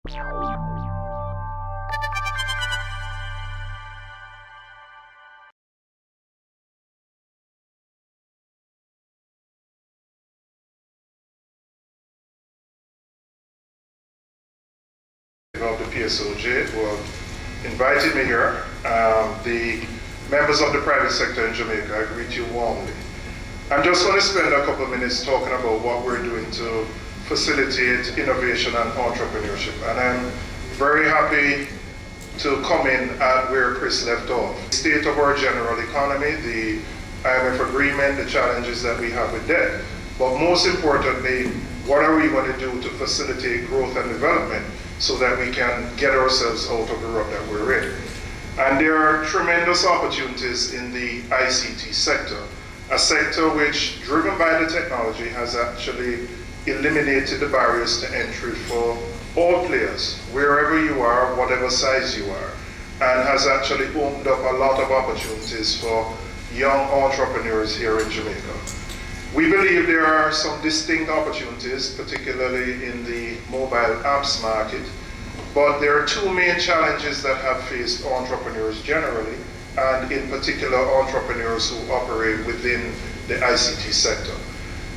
Of the PSOJ who have invited me here. The members of the private sector in Jamaica, I greet you warmly. I'm just going to spend a couple of minutes talking about what we're doing to facilitate innovation and entrepreneurship. And I'm very happy to come in at where Chris left off. The state of our general economy, the IMF agreement, the challenges that we have with debt. But most importantly, what are we going to do to facilitate growth and development so that we can get ourselves out of the rut that we're in. And there are tremendous opportunities in the ICT sector, a sector which, driven by the technology, has actually eliminated the barriers to entry for all players, wherever you are, whatever size you are, and has actually opened up a lot of opportunities for young entrepreneurs here in Jamaica. We believe there are some distinct opportunities, particularly in the mobile apps market, but there are two main challenges that have faced entrepreneurs generally, and in particular entrepreneurs who operate within the ICT sector.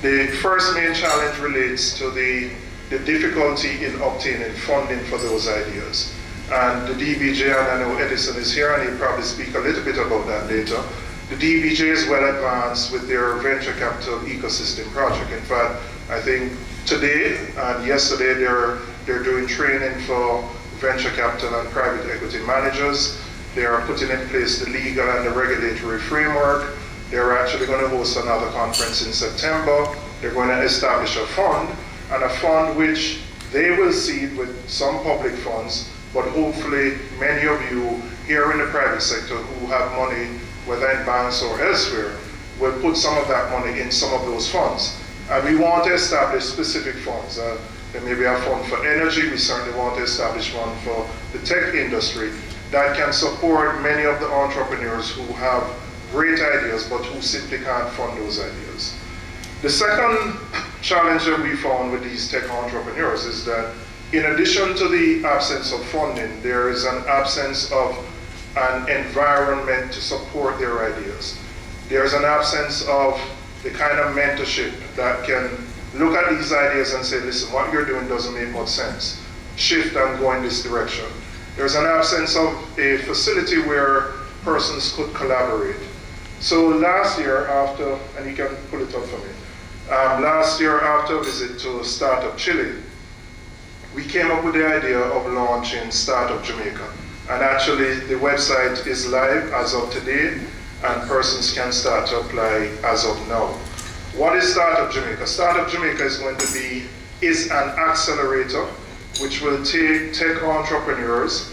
The first main challenge relates to the difficulty in obtaining funding for those ideas. And the DBJ, and I know Edison is here, and he'll probably speak a little bit about that later. The DBJ is well advanced with their venture capital ecosystem project. In fact, I think today and yesterday they're doing training for venture capital and private equity managers. They are putting in place the legal and the regulatory framework. They're actually going to host another conference in September. They're going to establish a fund, and a fund which they will seed with some public funds, but hopefully many of you here in the private sector who have money, whether in banks or elsewhere, will put some of that money in some of those funds. And we want to establish specific funds. There may be a fund for energy. We certainly want to establish one for the tech industry that can support many of the entrepreneurs who have great ideas but who simply can't fund those ideas. The second challenge that we found with these tech entrepreneurs is that in addition to the absence of funding, there is an absence of an environment to support their ideas. There's an absence of the kind of mentorship that can look at these ideas and say, listen, what you're doing doesn't make much sense. Shift and go in this direction. There's an absence of a facility where persons could collaborate. So last year after, and you can pull it up for me, last year after a visit to Startup Chile, we came up with the idea of launching Startup Jamaica. And actually, the website is live as of today, and persons can start to apply as of now. What is Startup Jamaica? Startup Jamaica is an accelerator which will take tech entrepreneurs,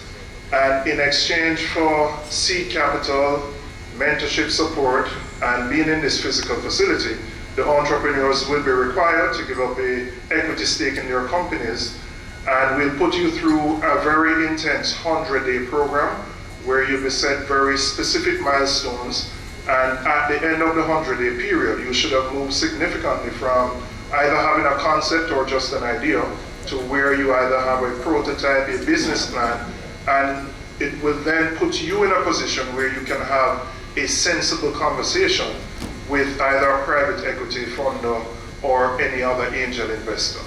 and in exchange for seed capital, mentorship support, and being in this physical facility, the entrepreneurs will be required to give up an equity stake in their companies. And we'll put you through a very intense 100-day program where you'll be set very specific milestones. And at the end of the 100-day period, you should have moved significantly from either having a concept or just an idea to where you either have a prototype, a business plan, and it will then put you in a position where you can have a sensible conversation with either a private equity funder or any other angel investor.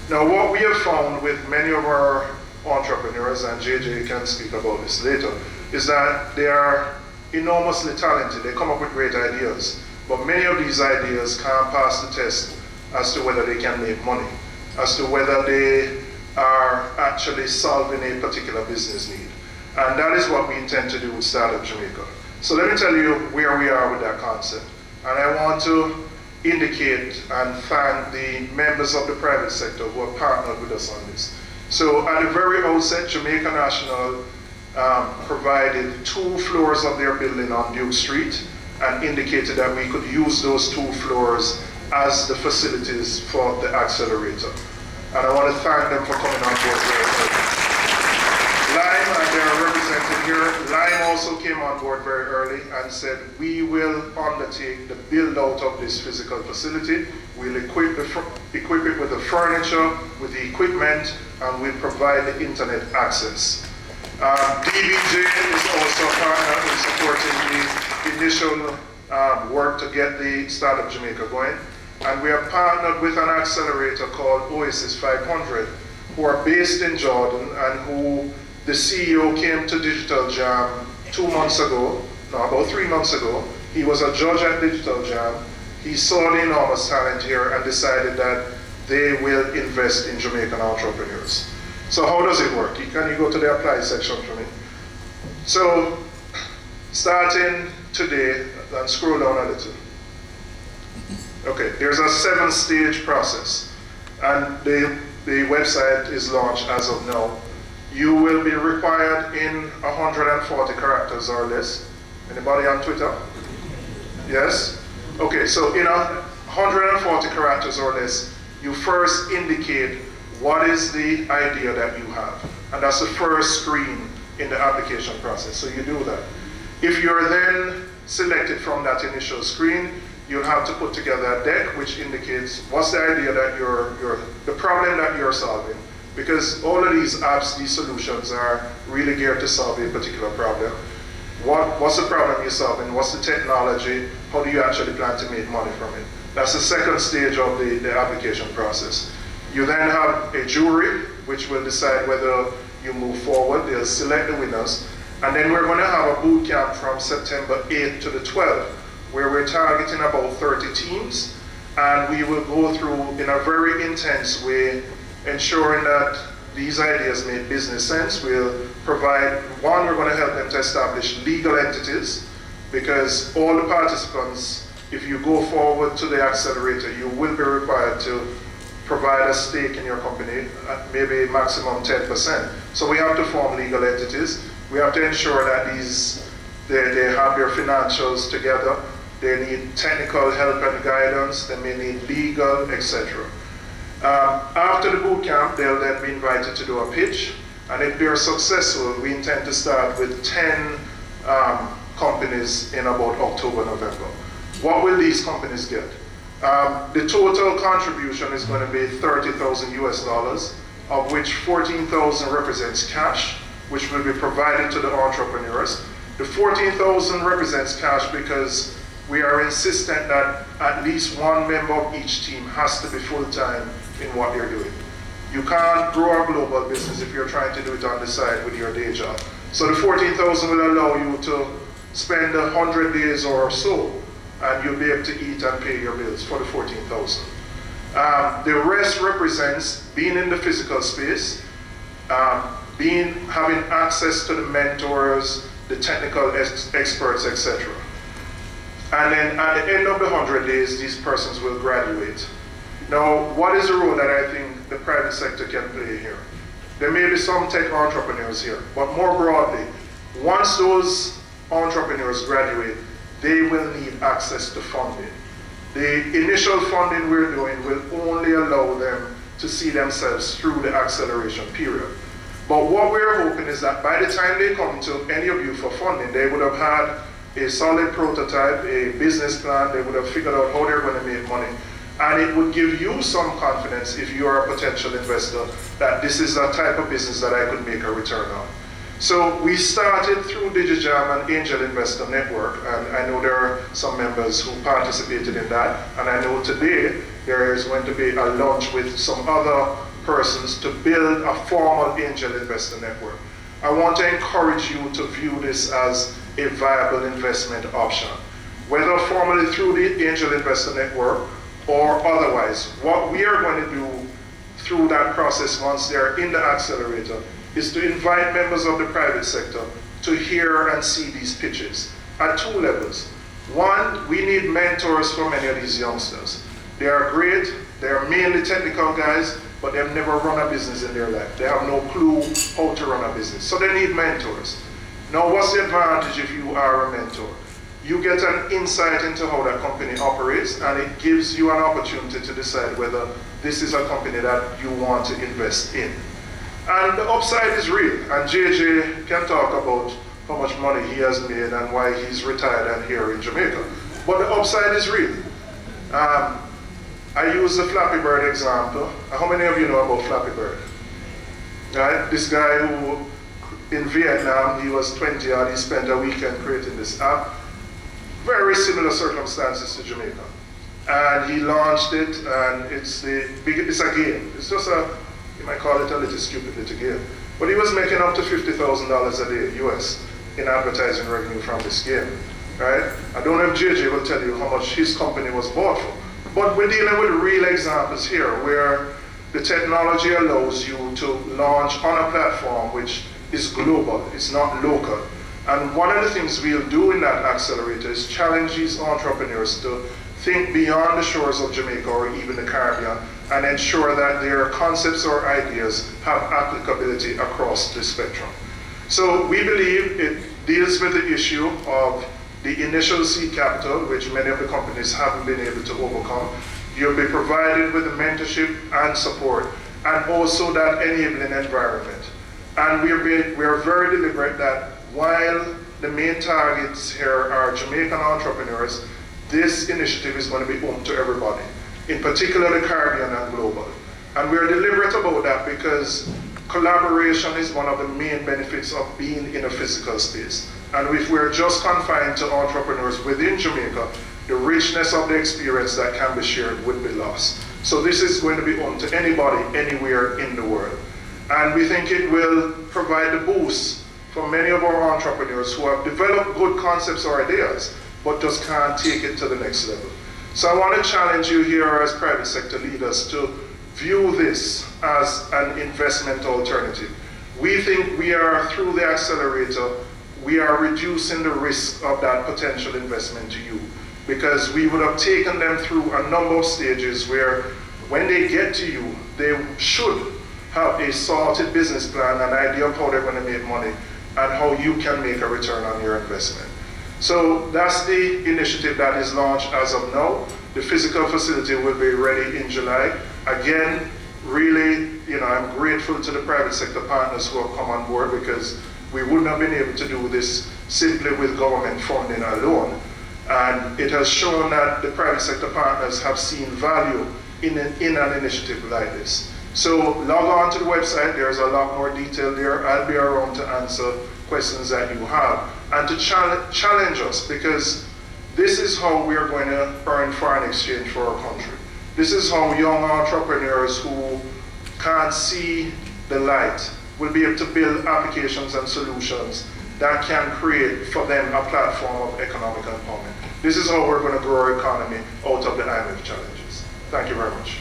Now, what we have found with many of our entrepreneurs, and JJ can speak about this later, is that they are enormously talented. They come up with great ideas, but many of these ideas can't pass the test as to whether they can make money, as to whether they are actually solving a particular business need. And that is what we intend to do with Startup Jamaica. So let me tell you where we are with that concept. And I want to indicate and thank the members of the private sector who have partnered with us on this. So at the very outset, Jamaica National provided 2 floors of their building on Duke Street and indicated that we could use those 2 floors as the facilities for the accelerator. And I want to thank them for coming on board very early. Lime, and they are represented here, Lime also came on board very early and said, we will undertake the build out of this physical facility. We'll equip it with the furniture, with the equipment, and we'll provide the internet access. DBJ is also a partner in supporting the initial work to get the Startup Jamaica going. And we are partnered with an accelerator called Oasis 500, who are based in Jordan and who the CEO came to Digital Jam 2 months ago, no, about 3 months ago. He was a judge at Digital Jam. He saw the enormous talent here and decided that they will invest in Jamaican entrepreneurs. So how does it work? Can you go to the apply section for me? So starting today, and scroll down a little. Okay, there's a 7-stage process, and the website is launched as of now. You will be required in 140 characters or less. Anybody on Twitter? Yes? Okay, so in 140 characters or less, you first indicate what is the idea that you have. And that's the first screen in the application process, so you do that. If you're then selected from that initial screen, you'll have to put together a deck which indicates what's the idea that the problem that you're solving. Because all of these apps, these solutions are really geared to solve a particular problem. What's the problem you're solving? What's the technology? How do you actually plan to make money from it? That's the second stage of the application process. You then have a jury, which will decide whether you move forward. They'll select the winners. And then we're going to have a boot camp from September 8th to the 12th, where we're targeting about 30 teams. And we will go through in a very intense way, ensuring that these ideas make business sense. We'll provide, one, we're going to help them to establish legal entities, because all the participants, if you go forward to the accelerator, you will be required to provide a stake in your company at maybe maximum 10%. So we have to form legal entities. We have to ensure that they have their financials together. They need technical help and guidance. They may need legal, etc. After the boot camp, they'll then be invited to do a pitch. And if they're successful, we intend to start with 10 companies in about October, November. What will these companies get? The total contribution is going to be $30,000 US, of which 14,000 represents cash, which will be provided to the entrepreneurs. The 14,000 represents cash because we are insistent that at least one member of each team has to be full-time in what they're doing. You can't grow a global business if you're trying to do it on the side with your day job. So the 14,000 will allow you to spend 100 days or so, and you'll be able to eat and pay your bills for the 14,000. The rest represents being in the physical space, having access to the mentors, the technical experts, etc. And then at the end of the 100 days, these persons will graduate. Now, what is the role that I think the private sector can play here? There may be some tech entrepreneurs here, but more broadly, once those entrepreneurs graduate, they will need access to funding. The initial funding we're doing will only allow them to see themselves through the acceleration period. But what we're hoping is that by the time they come to any of you for funding, they would have had a solid prototype, a business plan, they would have figured out how they're going to make money. And it would give you some confidence, if you are a potential investor, that this is a type of business that I could make a return on. So we started through DigiJam and Angel Investor Network, and I know there are some members who participated in that, and I know today there is going to be a launch with some other persons to build a formal Angel Investor Network. I want to encourage you to view this as a viable investment option. Whether formally through the Angel Investor Network or otherwise, what we are going to do through that process once they're in the accelerator is to invite members of the private sector to hear and see these pitches at two levels. One, we need mentors for many of these youngsters. They are great, they are mainly technical guys, but they've never run a business in their life. They have no clue how to run a business. So they need mentors. Now, what's the advantage if you are a mentor? You get an insight into how that company operates, and it gives you an opportunity to decide whether this is a company that you want to invest in. And the upside is real, and JJ can talk about how much money he has made and why he's retired and here in Jamaica. But the upside is real. I use the Flappy Bird example. How many of you know about Flappy Bird? Right? This guy who, in Vietnam, he was 20 odd, he spent a weekend creating this app. Very similar circumstances to Jamaica. And he launched it, and it's a game. It's just you might call it a little stupid little game. But he was making up to $50,000 a day, US, in advertising revenue from this game, right? I don't know if JJ will tell you how much his company was bought for. But we're dealing with real examples here where the technology allows you to launch on a platform which is global, it's not local. And one of the things we'll do in that accelerator is challenge these entrepreneurs to think beyond the shores of Jamaica or even the Caribbean and ensure that their concepts or ideas have applicability across the spectrum. So we believe it deals with the issue of the initial seed capital, which many of the companies haven't been able to overcome. You'll be provided with the mentorship and support, and also that enabling environment. And we are very deliberate that while the main targets here are Jamaican entrepreneurs, this initiative is going to be open to everybody, in particular the Caribbean and global. And we are deliberate about that because collaboration is one of the main benefits of being in a physical space. And if we're just confined to entrepreneurs within Jamaica, the richness of the experience that can be shared would be lost. So this is going to be open to anybody, anywhere in the world. And we think it will provide a boost for many of our entrepreneurs who have developed good concepts or ideas, but just can't take it to the next level. So I want to challenge you here as private sector leaders to view this as an investment alternative. We think we are, through the accelerator, we are reducing the risk of that potential investment to you, because we would have taken them through a number of stages where when they get to you, they should have a sorted business plan, an idea of how they're going to make money and how you can make a return on your investment. So that's the initiative that is launched as of now. The physical facility will be ready in July. Again, really, I'm grateful to the private sector partners who have come on board, because we wouldn't have been able to do this simply with government funding alone. And it has shown that the private sector partners have seen value in an initiative like this. So log on to the website, there's a lot more detail there. I'll be around to answer questions that you have and to challenge us, because this is how we are going to earn foreign exchange for our country. This is how young entrepreneurs who can't see the light will be able to build applications and solutions that can create for them a platform of economic empowerment. This is how we're going to grow our economy out of the IMF challenges. Thank you very much.